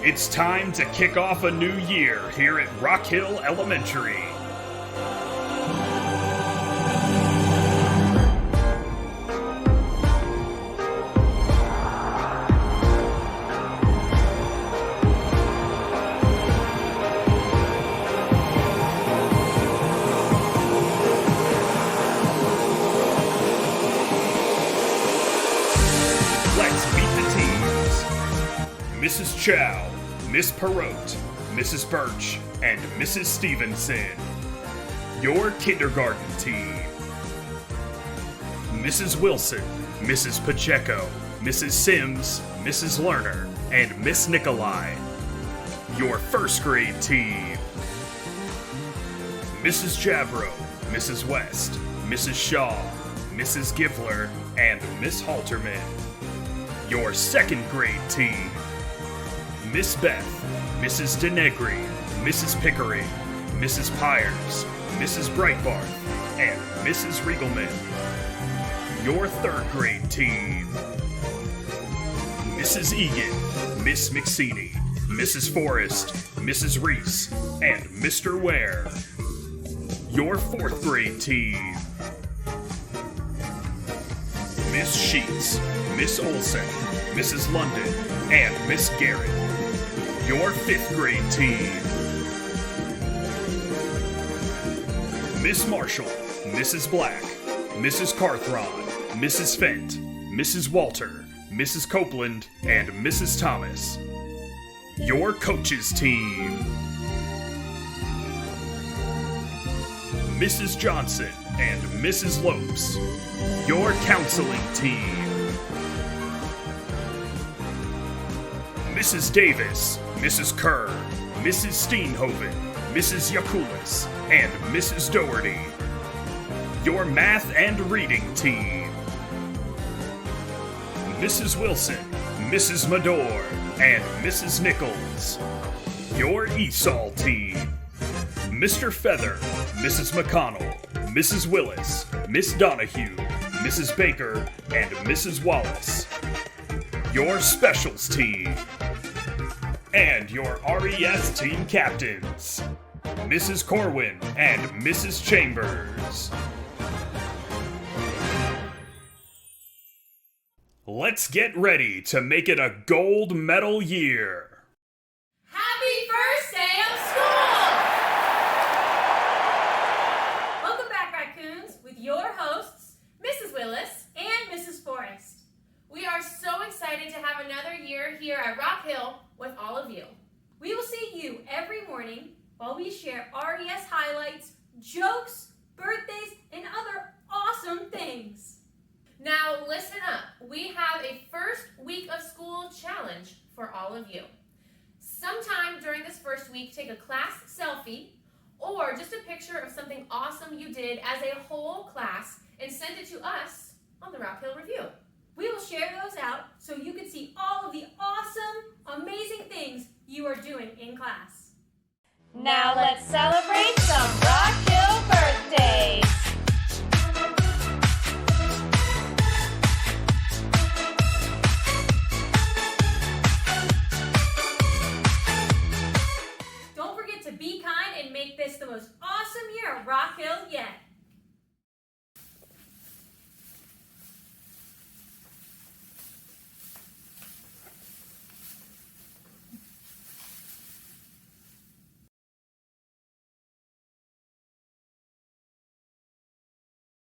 It's time to kick off a new year here at Rock Hill Elementary. Let's meet the teams. Mrs. Chow, Miss Perrotte, Mrs. Birch, and Mrs. Stevenson. Your kindergarten team. Mrs. Wilson, Mrs. Pacheco, Mrs. Sims, Mrs. Lerner, and Miss Nikolai. Your first grade team. Mrs. Jabro, Mrs. West, Mrs. Shaw, Mrs. Givler, and Miss Halterman. Your second grade team. Miss Beth, Mrs. Denegri, Mrs. Pickering, Mrs. Pyers, Mrs. Breitbarth, and Mrs. Riegelman. Your third grade team. Mrs. Egan, Miss McSeany, Mrs. Forrest, Mrs. Reese, and Mr. Ware. Your fourth grade team. Miss Sheets, Miss Olson, Mrs. London, and Miss Garrett. Your fifth grade team. Miss Marshall, Mrs. Black, Mrs. Carthron, Mrs. Fent, Mrs. Walter, Mrs. Copeland, and Mrs. Thomas. Your coaches team. Mrs. Johnson and Mrs. Lopes. Your counseling team. Mrs. Davis, Mrs. Kerr, Mrs. Steenhoven, Mrs. Yakulis, and Mrs. Doherty. Your math and reading team. Mrs. Wilson, Mrs. Madore, and Mrs. Nichols. Your ESOL team. Mr. Feather, Mrs. McConnell, Mrs. Willis, Miss Donahue, Mrs. Baker, and Mrs. Wallace. Your specials team. And your RES team captains, Mrs. Corwin and Mrs. Chambers. Let's get ready to make it a gold medal year. Happy first day of school! Welcome back, Raccoons, with your hosts, Mrs. Willis and Mrs. Forrest. We are so excited to have another year here at Rock Hill with all of you. We will see you every morning while we share RES highlights, jokes, birthdays, and other awesome things. Now listen up. We have a first week of school challenge for all of you. Sometime during this first week, take a class selfie or just a picture of something awesome you did as a whole class and send it to us on the Rock Hill Review. We will share those out so you can see all of the awesome, amazing things you are doing in class. Now let's celebrate some Rock Hill birthdays.